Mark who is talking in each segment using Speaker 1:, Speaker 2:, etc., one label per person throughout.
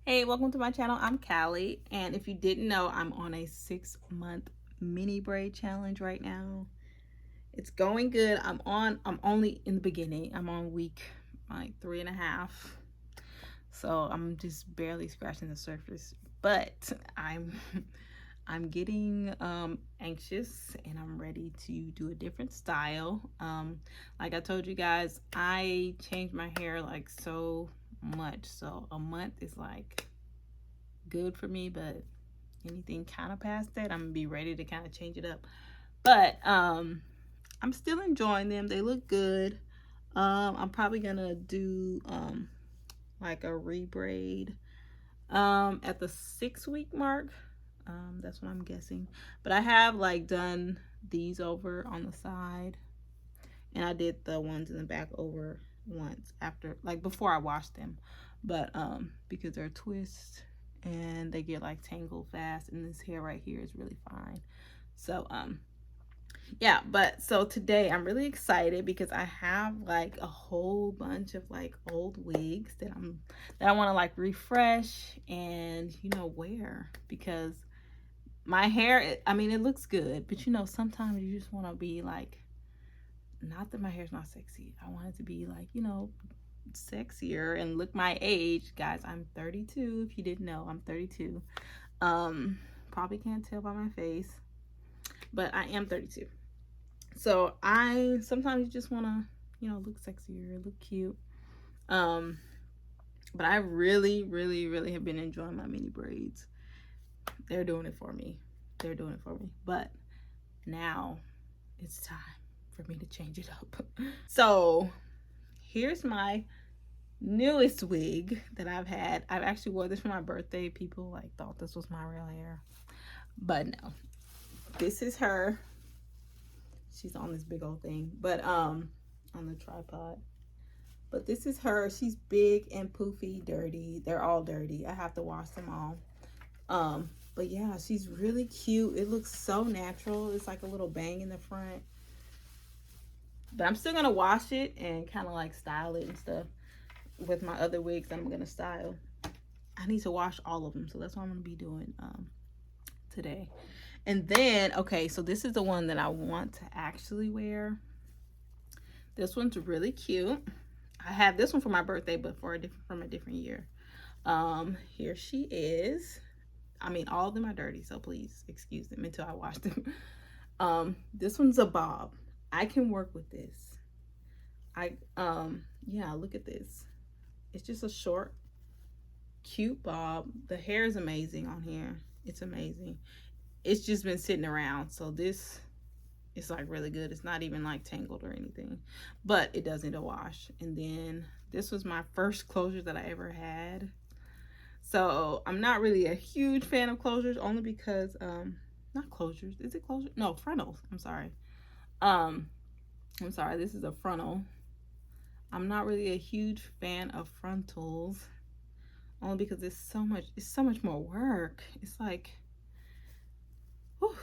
Speaker 1: Hey, welcome to my channel. I'm Callie, and if you didn't know, I'm on a 6-month mini braid challenge right now. It's going good. I'm only in the beginning. I'm on week like 3.5, so I'm just barely scratching the surface, but I'm getting anxious, and I'm ready to do a different style. Like I told you guys, I changed my hair like so much, so a month is like good for me, but anything kind of past that, I'm gonna be ready to kind of change it up. But I'm still enjoying them. They look good. I'm probably gonna do like a rebraid at the 6-week mark. That's what I'm guessing. But I have like done these over on the side, and I did the ones in the back over once after, like before I washed them. But because they're twists and they get like tangled fast, and this hair right here is really fine. So yeah, but so today I'm really excited because I have like a whole bunch of like old wigs that I want to like refresh and wear, because my hair, I mean, it looks good, but sometimes you just want to be like, not that my hair's not sexy, I want it to be like, sexier and look my age. Guys, I'm 32. If you didn't know, I'm 32. Probably can't tell by my face, but I am 32. So I sometimes just want to look sexier, look cute. But I really have been enjoying my mini braids. They're doing it for me. But now it's time for me to change it up. So here's my newest wig that I've had. I've actually wore this for my birthday. People like thought this was my real hair, but no, this is her. She's on this big old thing, but on the tripod. But this is her. She's big and poofy, dirty. They're all dirty. I have to wash them all. But yeah, she's really cute. It looks so natural. It's like a little bang in the front. But I'm still gonna wash it and kind of like style it and stuff with my other wigs that I'm gonna style. I need to wash all of them, so that's what I'm gonna be doing today. And then, okay, so this is the one that I want to actually wear. This one's really cute. I have this one for my birthday, but from a different year. Here she is. I mean, all of them are dirty, so please excuse them until I wash them. This one's a bob. I can work with this. Yeah, look at this. It's just a short, cute bob. The hair is amazing on here. It's amazing. It's just been sitting around, so this is like really good. It's not even like tangled or anything, but it does need a wash. And then this was my first closure that I ever had, so I'm not really a huge fan of closures, only because not closures, is it closure? No, frontals. I'm sorry, this is a frontal. I'm not really a huge fan of frontals, only because it's so much more work. It's like, whew,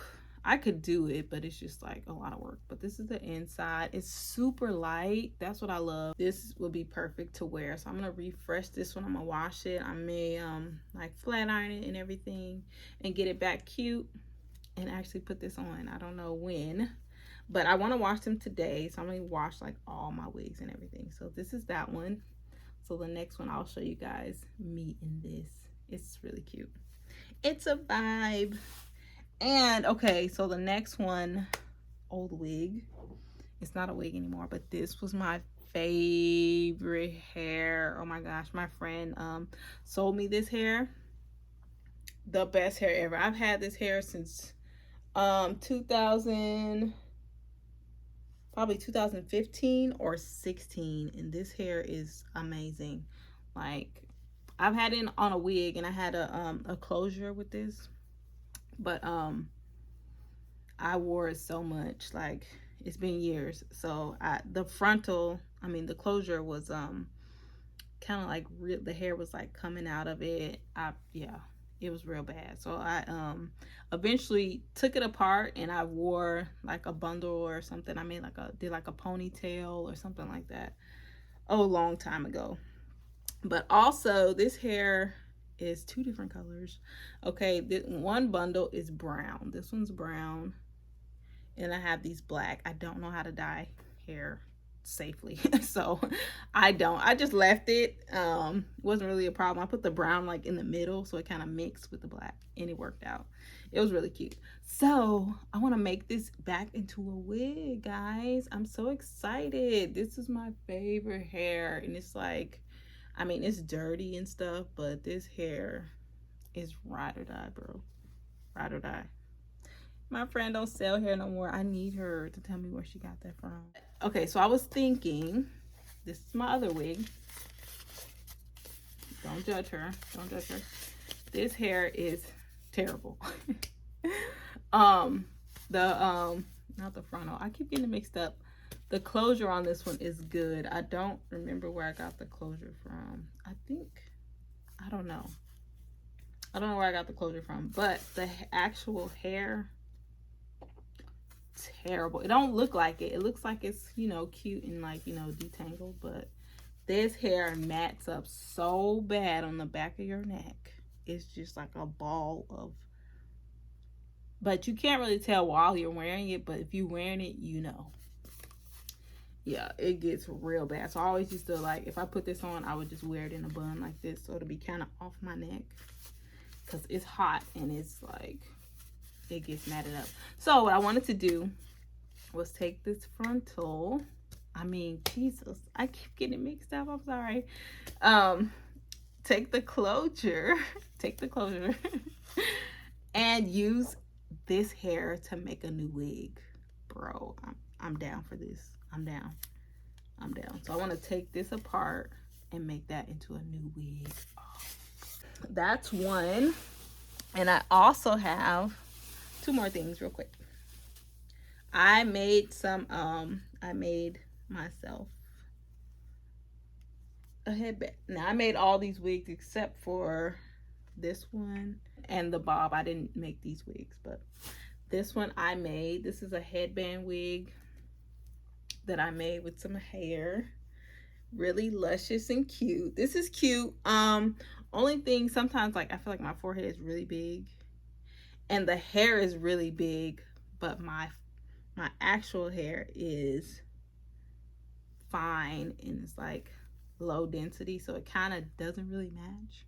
Speaker 1: I could do it, but it's just like a lot of work. But this is the inside. It's super light. That's what I love. This will be perfect to wear. So I'm gonna refresh this one. I'm gonna wash it. I may like flat iron it and everything and get it back cute and actually put this on. I don't know when, but I want to wash them today, so I'm gonna wash like all my wigs and everything. So this is that one. So the next one, I'll show you guys me in this. It's really cute. It's a vibe. And okay, so the next one, old wig. It's not a wig anymore, but this was my favorite hair. Oh my gosh, my friend sold me this hair. The best hair ever. I've had this hair since 2015 or 16, and this hair is amazing. Like, I've had it on a wig, and I had a closure with this, but I wore it so much, like it's been years. So the closure was kind of like the hair was like coming out of it. Yeah, It was real bad. So I eventually took it apart and I wore like a bundle or something. I made like did like a ponytail or something like that. Oh, a long time ago. But also this hair is two different colors. Okay, this one bundle is brown. This one's brown. And I have these black. I don't know how to dye hair safely. So I just left it. Wasn't really a problem. I put the brown like in the middle so it kind of mixed with the black and it worked out. It was really cute. So I want to make this back into a wig, guys. I'm so excited. This is my favorite hair, and it's like, I mean, it's dirty and stuff, but this hair is ride or die, bro. Ride or die. My friend don't sell hair no more. I need her to tell me where she got that from. Okay, so I was thinking, this is my other wig. Don't judge her. Don't judge her. This hair is terrible. Not the frontal. I keep getting it mixed up. The closure on this one is good. I don't remember where I got the closure from. I don't know. I don't know where I got the closure from, but the actual hair, terrible. It don't look like it. It looks like it's, you know, cute and like, you know, detangled, but this hair mats up so bad on the back of your neck. It's just like a ball of, but you can't really tell while you're wearing it, but if you're wearing it, you know. Yeah, it gets real bad. So I always used to, like, if I put this on, I would just wear it in a bun like this so it'll be kind of off my neck because it's hot and it's like, it gets matted up. So what I wanted to do was take this frontal, I mean, Jesus, I keep getting it mixed up, I'm sorry. Take the closure and use this hair to make a new wig. Bro, I'm down for this. I'm down. So I want to take this apart and make that into a new wig. Oh. That's one. And I also have two more things real quick. I made myself a headband. Now I made all these wigs except for this one and the bob. I didn't make these wigs, but this one I made. This is a headband wig that I made with some hair. Really luscious and cute. This is cute. Only thing, sometimes like I feel like my forehead is really big and the hair is really big, but my actual hair is fine and it's like low density, so it kind of doesn't really match.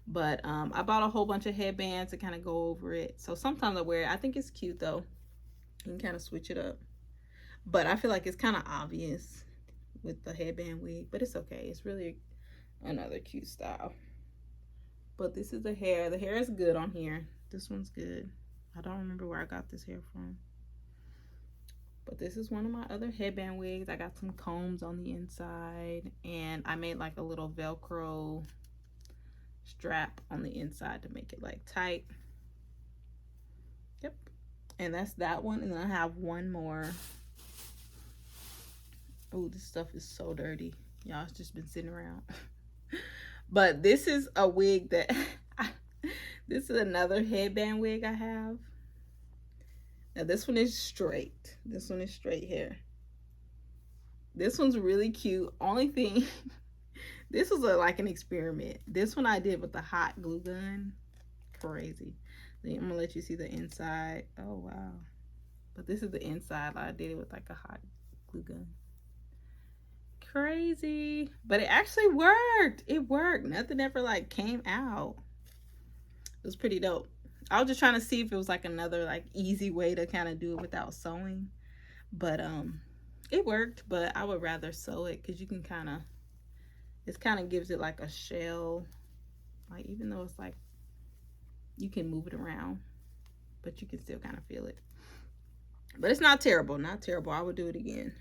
Speaker 1: But I bought a whole bunch of headbands to kind of go over it. So sometimes I wear it. I think it's cute though. You can kind of switch it up. But I feel like it's kind of obvious with the headband wig, but it's okay. It's really another cute style. But this is the hair. The hair is good on here. This one's good. I don't remember where I got this hair from. But this is one of my other headband wigs. I got some combs on the inside and I made like a little Velcro strap on the inside to make it like tight. Yep. And that's that one. And then I have one more. Oh, this stuff is so dirty. Y'all, it's just been sitting around. But this is a wig that this is another headband wig I have. Now this one is straight. This one is straight hair. This one's really cute. Only thing, this was like an experiment. This one I did with the hot glue gun. Crazy. Then I'm gonna let you see the inside. Oh wow. But this is the inside. I did it with like a hot glue gun. Crazy. But it actually worked. It worked. Nothing ever like came out. It was pretty dope. I was just trying to see if it was like another like easy way to kind of do it without sewing. But it worked, but I would rather sew it because you can kind of, it kind of gives it like a shell. Like even though it's like, you can move it around, but you can still kind of feel it. But it's not terrible, not terrible. I would do it again.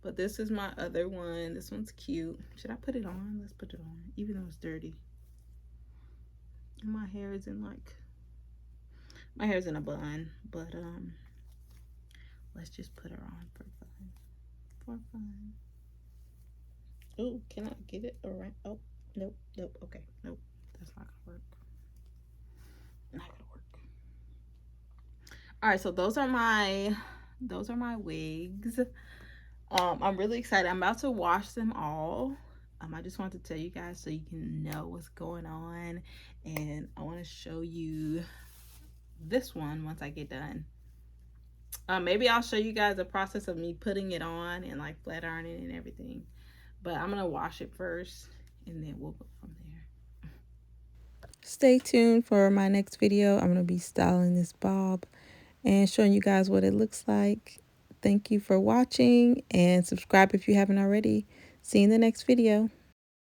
Speaker 1: But this is my other one. This one's cute. Should I put it on? Let's put it on, even though it's dirty. And my hair is in like, my hair's in a bun, but let's just put her on for fun. For fun. Oh, can I get it around? Oh, nope, nope, okay, nope, that's not gonna work. Not gonna work. All right, so those are my wigs. I'm really excited. I'm about to wash them all. I just wanted to tell you guys so you can know what's going on, and I want to show you this one once I get done. Maybe I'll show you guys the process of me putting it on and like flat ironing and everything. But I'm gonna wash it first, and then we'll go from there. Stay tuned for my next video. I'm gonna be styling this bob and showing you guys what it looks like. Thank you for watching, and subscribe if you haven't already. See you in the next video.